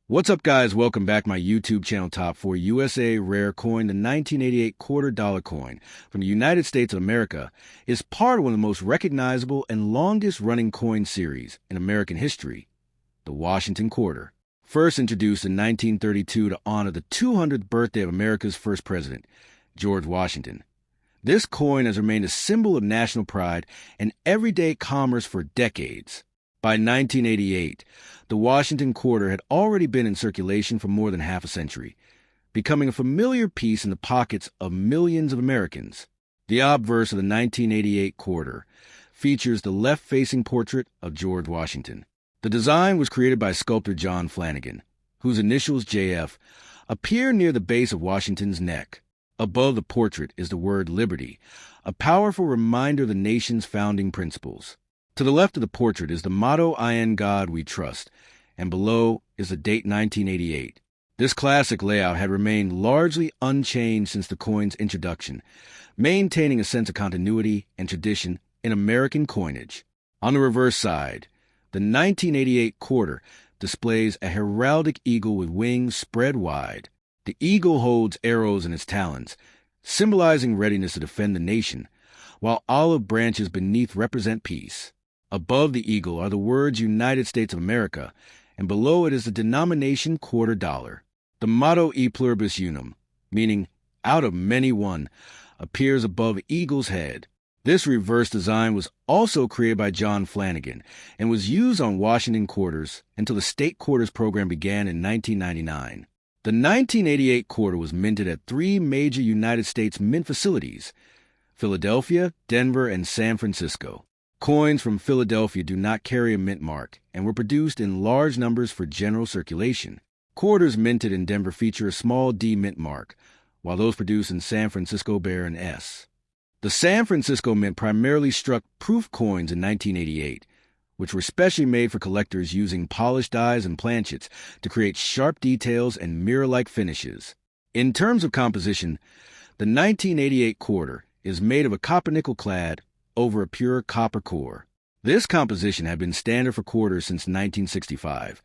What's up, guys? Welcome back my YouTube channel. Top 4 USA Rare Coin. The 1988 $quarter coin from the United States of America is part of one of the most recognizable and longest-running coin series in American history, the Washington Quarter. First introduced in 1932 to honor the 200th birthday of America's first president, George Washington. This coin has remained a symbol of national pride and everyday commerce for decades. By 1988, the Washington Quarter had already been in circulation for more than half a century, becoming a familiar piece in the pockets of millions of Americans. The obverse of the 1988 quarter features the left-facing portrait of George Washington. The design was created by sculptor John Flanagan, whose initials JF appear near the base of Washington's neck. Above the portrait is the word liberty, a powerful reminder of the nation's founding principles. To the left of the portrait is the motto, "I in God we trust," and below is the date 1988. This classic layout had remained largely unchanged since the coin's introduction, maintaining a sense of continuity and tradition in American coinage. On the reverse side, the 1988 quarter displays a heraldic eagle with wings spread wide. The eagle holds arrows in its talons, symbolizing readiness to defend the nation, while olive branches beneath represent peace. Above the eagle are the words United States of America, and below it is the denomination quarter dollar. The motto E pluribus unum, meaning out of many one, appears above the eagle's head. This reverse design was also created by John Flanagan and was used on Washington quarters until the state quarters program began in 1999. The 1988 quarter was minted at 3 major United States mint facilities: Philadelphia, Denver, and San Francisco. Coins from Philadelphia do not carry a mint mark and were produced in large numbers for general circulation. Quarters minted in Denver feature a small D mint mark, while those produced in San Francisco bear an S. The San Francisco Mint primarily struck proof coins in 1988, which were specially made for collectors using polished dies and planchets to create sharp details and mirror-like finishes. In terms of composition, the 1988 quarter is made of a copper-nickel clad over a pure copper core. This composition had been standard for quarters since 1965,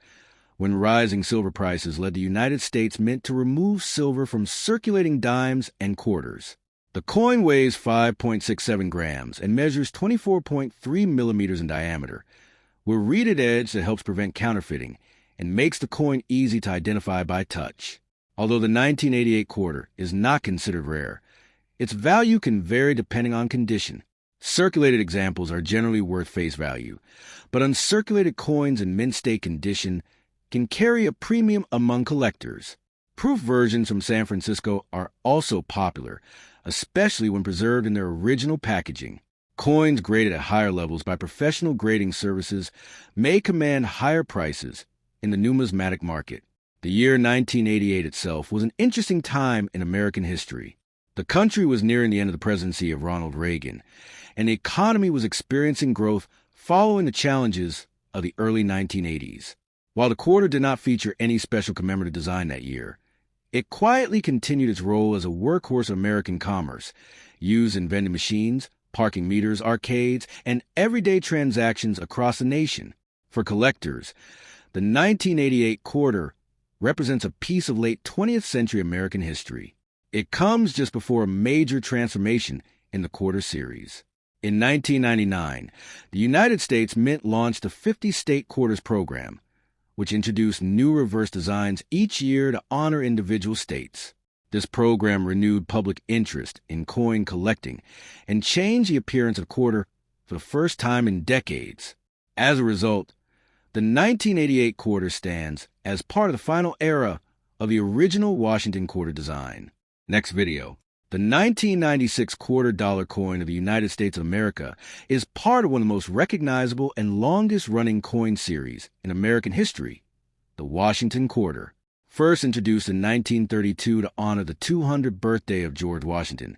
when rising silver prices led the United States Mint to remove silver from circulating dimes and quarters. The coin weighs 5.67 grams and measures 24.3 millimeters in diameter, with a reeded edge that helps prevent counterfeiting and makes the coin easy to identify by touch. Although the 1988 quarter is not considered rare, its value can vary depending on condition. Circulated examples are generally worth face value, but uncirculated coins in mint state condition can carry a premium among collectors. Proof versions from San Francisco are also popular, especially when preserved in their original packaging. Coins graded at higher levels by professional grading services may command higher prices in the numismatic market. The year 1988 itself was an interesting time in American history. The country was nearing the end of the presidency of Ronald Reagan, and the economy was experiencing growth following the challenges of the early 1980s. While the quarter did not feature any special commemorative design that year, it quietly continued its role as a workhorse of American commerce, used in vending machines, parking meters, arcades, and everyday transactions across the nation. For collectors, the 1988 quarter represents a piece of late 20th century American history. It comes just before a major transformation in the quarter series. In 1999, the United States Mint launched the 50-state quarters program, which introduced new reverse designs each year to honor individual states. This program renewed public interest in coin collecting and changed the appearance of the quarter for the first time in decades. As a result, the 1988 quarter stands as part of the final era of the original Washington quarter design. Next video. The 1996 $quarter coin of the United States of America is part of one of the most recognizable and longest-running coin series in American history, the Washington Quarter. First introduced in 1932 to honor the 200th birthday of George Washington,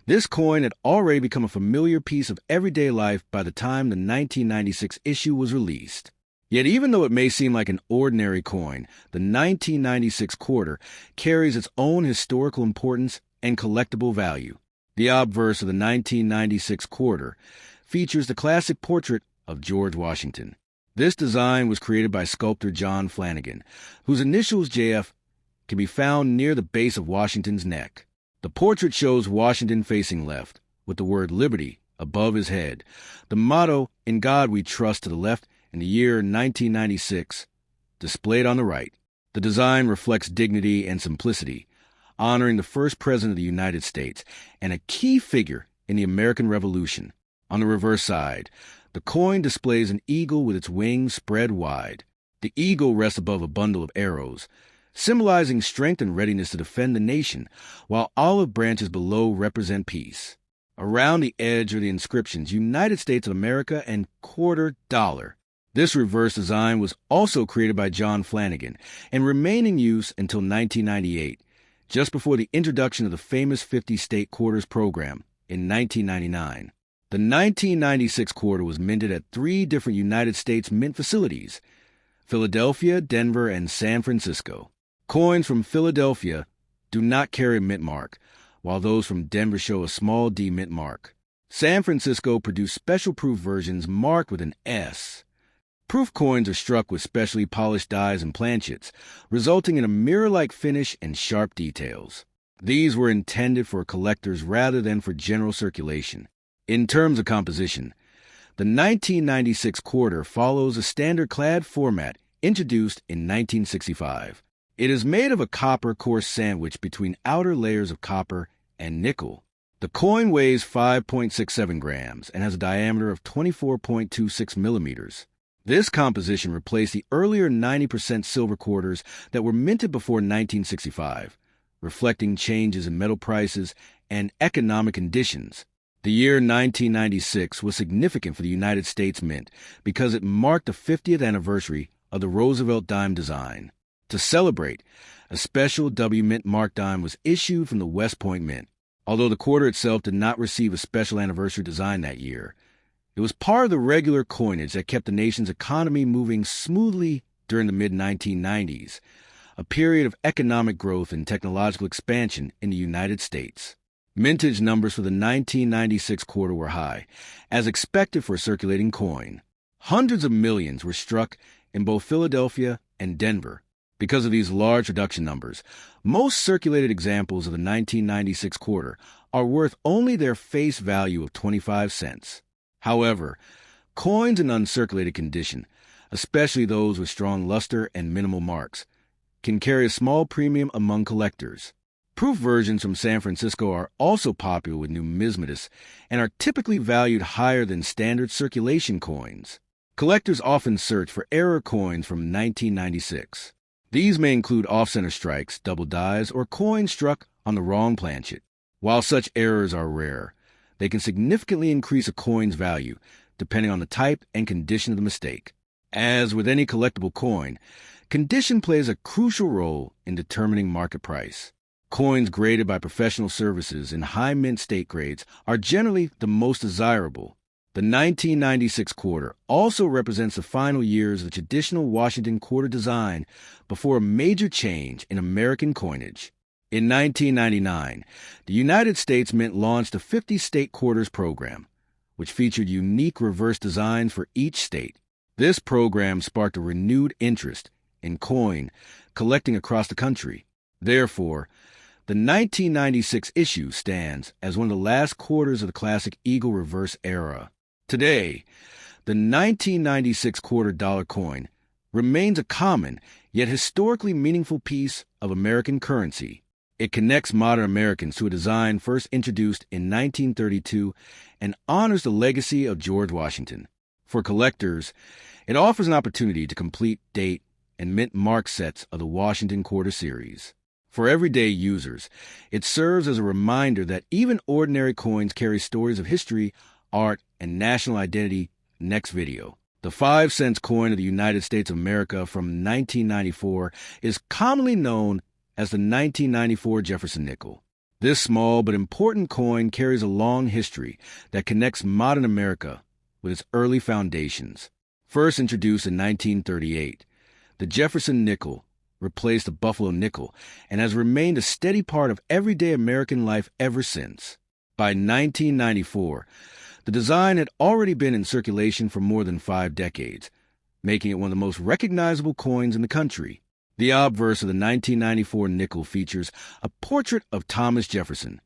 this coin had already become a familiar piece of everyday life by the time the 1996 issue was released. Yet even though it may seem like an ordinary coin, the 1996 quarter carries its own historical importance and collectible value. The obverse of the 1996 quarter features the classic portrait of George Washington. This design was created by sculptor John Flanagan, whose initials JF can be found near the base of Washington's neck. The portrait shows Washington facing left, with the word Liberty above his head, the motto, "In God We Trust," to the left, and the year 1996 displayed on the right. The design reflects dignity and simplicity, honoring the first president of the United States and a key figure in the American Revolution. On the reverse side, the coin displays an eagle with its wings spread wide. The eagle rests above a bundle of arrows, symbolizing strength and readiness to defend the nation, while olive branches below represent peace. Around the edge are the inscriptions United States of America and $quarter. This reverse design was also created by John Flanagan and remained in use until 1998, just before the introduction of the famous 50-state quarters program in 1999. The 1996 quarter was minted at 3 different United States mint facilities: Philadelphia, Denver, and San Francisco. Coins from Philadelphia do not carry a mint mark, while those from Denver show a small D mint mark. San Francisco produced special proof versions marked with an S. Proof coins are struck with specially polished dies and planchets, resulting in a mirror-like finish and sharp details. These were intended for collectors rather than for general circulation. In terms of composition, the 1996 quarter follows a standard clad format introduced in 1965. It is made of a copper coarse sandwich between outer layers of copper and nickel. The coin weighs 5.67 grams and has a diameter of 24.26 millimeters. This composition replaced the earlier 90% silver quarters that were minted before 1965, reflecting changes in metal prices and economic conditions. The year 1996 was significant for the United States Mint because it marked the 50th anniversary of the Roosevelt dime design. To celebrate, a special W Mint mark dime was issued from the West Point Mint. Although the quarter itself did not receive a special anniversary design that year, it was part of the regular coinage that kept the nation's economy moving smoothly during the mid-1990s, a period of economic growth and technological expansion in the United States. Mintage numbers for the 1996 quarter were high, as expected for a circulating coin. Hundreds of millions were struck in both Philadelphia and Denver. Because of these large production numbers, most circulated examples of the 1996 quarter are worth only their face value of 25 cents. However, coins in uncirculated condition, especially those with strong luster and minimal marks, can carry a small premium among collectors. Proof versions from San Francisco are also popular with numismatists and are typically valued higher than standard circulation coins. Collectors often search for error coins from 1996. These may include off-center strikes, double dies, or coins struck on the wrong planchet. While such errors are rare, they can significantly increase a coin's value, depending on the type and condition of the mistake. As with any collectible coin, condition plays a crucial role in determining market price. Coins graded by professional services in high mint state grades are generally the most desirable. The 1996 quarter also represents the final years of the traditional Washington quarter design before a major change in American coinage. In 1999, the United States Mint launched the 50-state quarters program, which featured unique reverse designs for each state. This program sparked a renewed interest in coin collecting across the country. Therefore, the 1996 issue stands as one of the last quarters of the classic Eagle reverse era. Today, the 1996 $quarter coin remains a common yet historically meaningful piece of American currency. It connects modern Americans to a design first introduced in 1932 and honors the legacy of George Washington. For collectors, it offers an opportunity to complete date and mint mark sets of the Washington Quarter series. For everyday users, it serves as a reminder that even ordinary coins carry stories of history, art, and national identity. Next video. The 5-cent coin of the United States of America from 1994 is commonly known as the 1994 Jefferson nickel. This small but important coin carries a long history that connects modern America with its early foundations. First introduced in 1938, the Jefferson nickel replaced the Buffalo nickel and has remained a steady part of everyday American life ever since. By 1994, the design had already been in circulation for more than 5 decades, making it one of the most recognizable coins in the country. The obverse of the 1994 nickel features a portrait of Thomas Jefferson,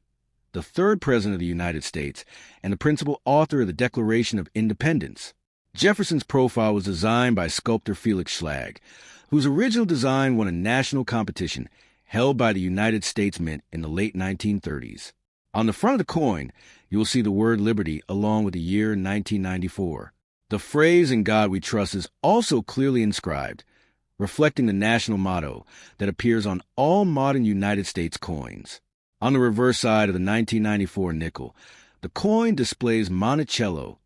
the third President of the United States and the principal author of the Declaration of Independence. Jefferson's profile was designed by sculptor Felix Schlag, whose original design won a national competition held by the United States Mint in the late 1930s. On the front of the coin, you will see the word liberty along with the year 1994. The phrase "In God We Trust" is also clearly inscribed, reflecting the national motto that appears on all modern United States coins. On the reverse side of the 1994 nickel, the coin displays Monticello,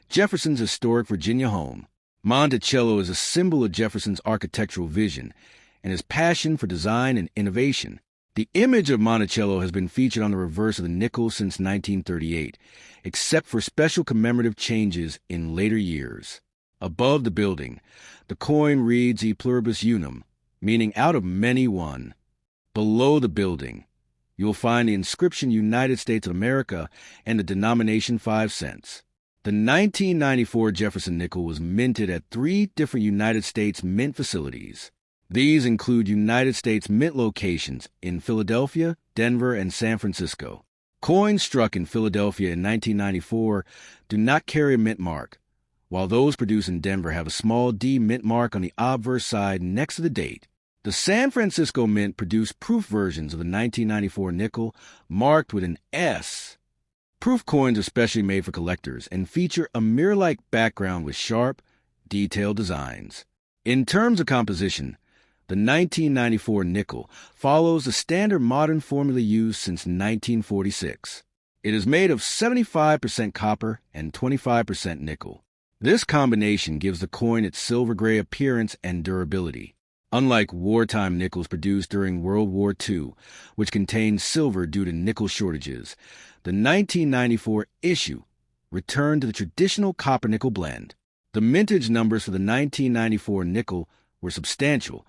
Jefferson's historic Virginia home. Monticello is a symbol of Jefferson's architectural vision and his passion for design and innovation. The image of Monticello has been featured on the reverse of the nickel since 1938, except for special commemorative changes in later years. Above the building, the coin reads E pluribus unum, meaning out of many one. Below the building, you will find the inscription United States of America and the denomination 5 cents. The 1994 Jefferson nickel was minted at 3 different United States Mint facilities. These include United States Mint locations in Philadelphia, Denver, and San Francisco. Coins struck in Philadelphia in 1994 do not carry a mint mark, while those produced in Denver have a small D mint mark on the obverse side next to the date. The San Francisco Mint produced proof versions of the 1994 nickel marked with an S. Proof coins are specially made for collectors and feature a mirror-like background with sharp, detailed designs. In terms of composition, the 1994 nickel follows the standard modern formula used since 1946. It is made of 75% copper and 25% nickel. This combination gives the coin its silver-gray appearance and durability. Unlike wartime nickels produced during World War II, which contained silver due to nickel shortages, the 1994 issue returned to the traditional copper-nickel blend. The mintage numbers for the 1994 nickel were substantial,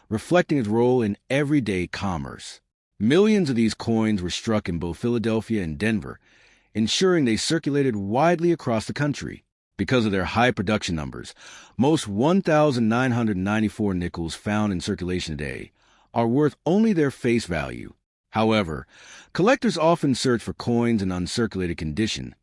reflecting its role in everyday commerce. Millions of these coins were struck in both Philadelphia and Denver, ensuring they circulated widely across the country. Because of their high production numbers, most 1,994 nickels found in circulation today are worth only their face value. However, collectors often search for coins in uncirculated condition,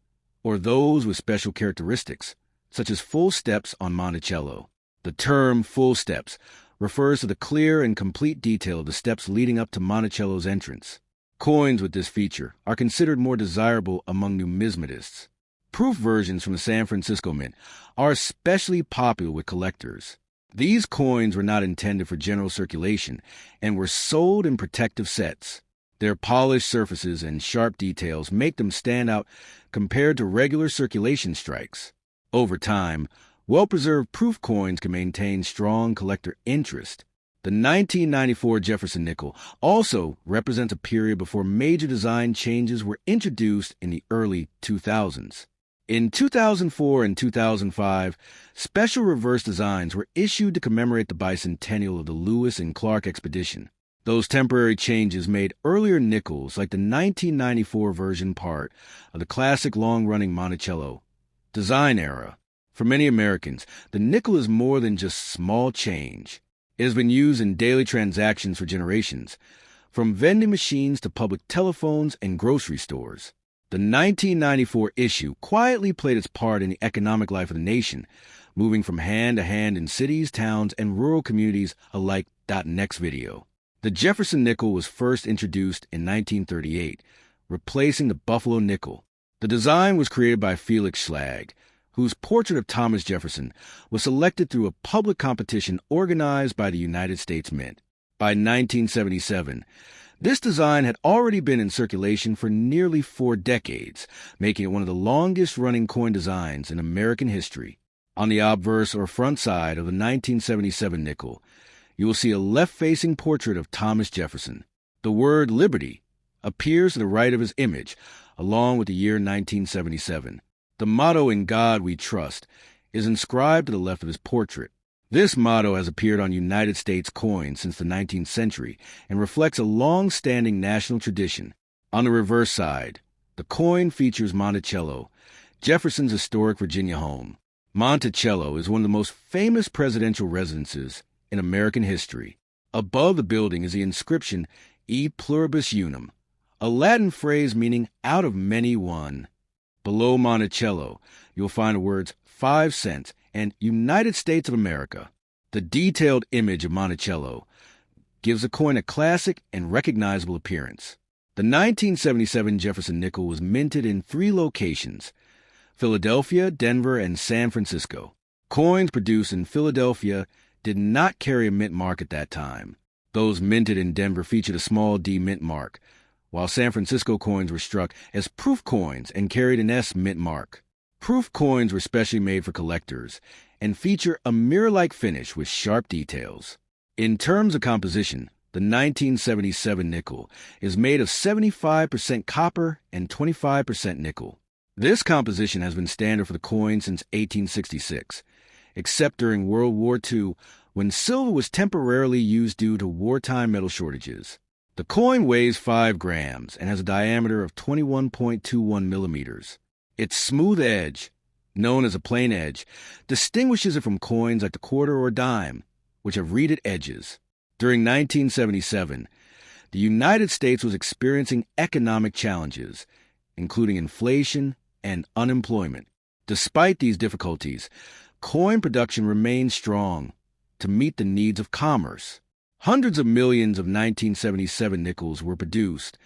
or those with special characteristics, such as full steps on Monticello. The term full steps refers to the clear and complete detail of the steps leading up to Monticello's entrance. Coins with this feature are considered more desirable among numismatists. Proof versions from the San Francisco Mint are especially popular with collectors. These coins were not intended for general circulation and were sold in protective sets. Their polished surfaces and sharp details make them stand out compared to regular circulation strikes. Over time, well-preserved proof coins can maintain strong collector interest. The 1994 Jefferson nickel also represents a period before major design changes were introduced in the early 2000s. In 2004 and 2005, special reverse designs were issued to commemorate the bicentennial of the Lewis and Clark expedition. Those temporary changes made earlier nickels, like the 1994 version, part of the classic long-running Monticello design era. For many Americans, the nickel is more than just small change. It has been used in daily transactions for generations, from vending machines to public telephones and grocery stores. The 1994 issue quietly played its part in the economic life of the nation, moving from hand to hand in cities, towns, and rural communities alike. Next video. The Jefferson nickel was first introduced in 1938, replacing the Buffalo nickel. The design was created by Felix Schlag, whose portrait of Thomas Jefferson was selected through a public competition organized by the United States Mint. By 1977, this design had already been in circulation for nearly 4 decades, making it one of the longest-running coin designs in American history. On the obverse or front side of the 1977 nickel, you will see a left-facing portrait of Thomas Jefferson. The word liberty appears to the right of his image, along with the year 1977. The motto "In God We Trust" is inscribed to the left of his portrait. This motto has appeared on United States coins since the 19th century and reflects a long-standing national tradition. On the reverse side, the coin features Monticello, Jefferson's historic Virginia home. Monticello is one of the most famous presidential residences in American history. Above the building is the inscription E pluribus unum, a Latin phrase meaning out of many one. Below Monticello, you'll find the words 5 cents and United States of America. The detailed image of Monticello gives the coin a classic and recognizable appearance. The 1977 Jefferson nickel was minted in 3 locations: Philadelphia, Denver, and San Francisco. Coins produced in Philadelphia did not carry a mint mark at that time. Those minted in Denver featured a small D mint mark, while San Francisco coins were struck as proof coins and carried an S mint mark. Proof coins were specially made for collectors and feature a mirror-like finish with sharp details. In terms of composition, the 1977 nickel is made of 75% copper and 25% nickel. This composition has been standard for the coin since 1866, except during World War II, when silver was temporarily used due to wartime metal shortages. The coin weighs 5 grams and has a diameter of 21.21 millimeters. Its smooth edge, known as a plain edge, distinguishes it from coins like the quarter or dime, which have reeded edges. During 1977, the United States was experiencing economic challenges, including inflation and unemployment. Despite these difficulties, coin production remained strong to meet the needs of commerce. Hundreds of millions of 1977 nickels were produced,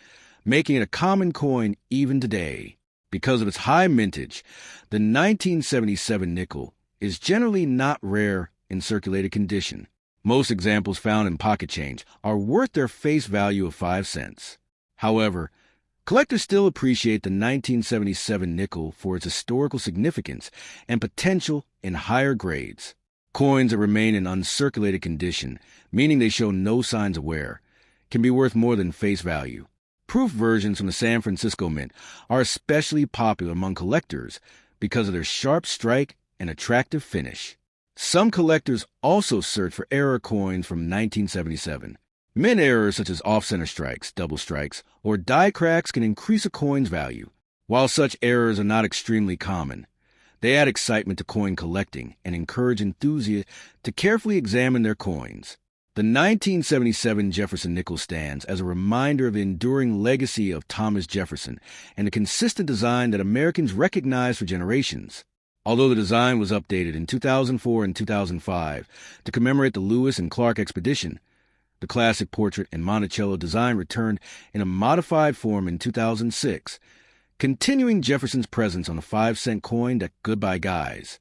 making it a common coin even today. Because of its high mintage, the 1977 nickel is generally not rare in circulated condition. Most examples found in pocket change are worth their face value of 5 cents. However, collectors still appreciate the 1977 nickel for its historical significance and potential in higher grades. Coins that remain in uncirculated condition, meaning they show no signs of wear, can be worth more than face value. Proof versions from the San Francisco Mint are especially popular among collectors because of their sharp strike and attractive finish. Some collectors also search for error coins from 1977. Mint errors such as off-center strikes, double strikes, or die cracks can increase a coin's value. While such errors are not extremely common, they add excitement to coin collecting and encourage enthusiasts to carefully examine their coins. The 1977 Jefferson nickel stands as a reminder of the enduring legacy of Thomas Jefferson and the consistent design that Americans recognize for generations. Although the design was updated in 2004 and 2005 to commemorate the Lewis and Clark expedition, the classic portrait and Monticello design returned in a modified form in 2006, continuing Jefferson's presence on the 5-cent coin that Goodbye Guys.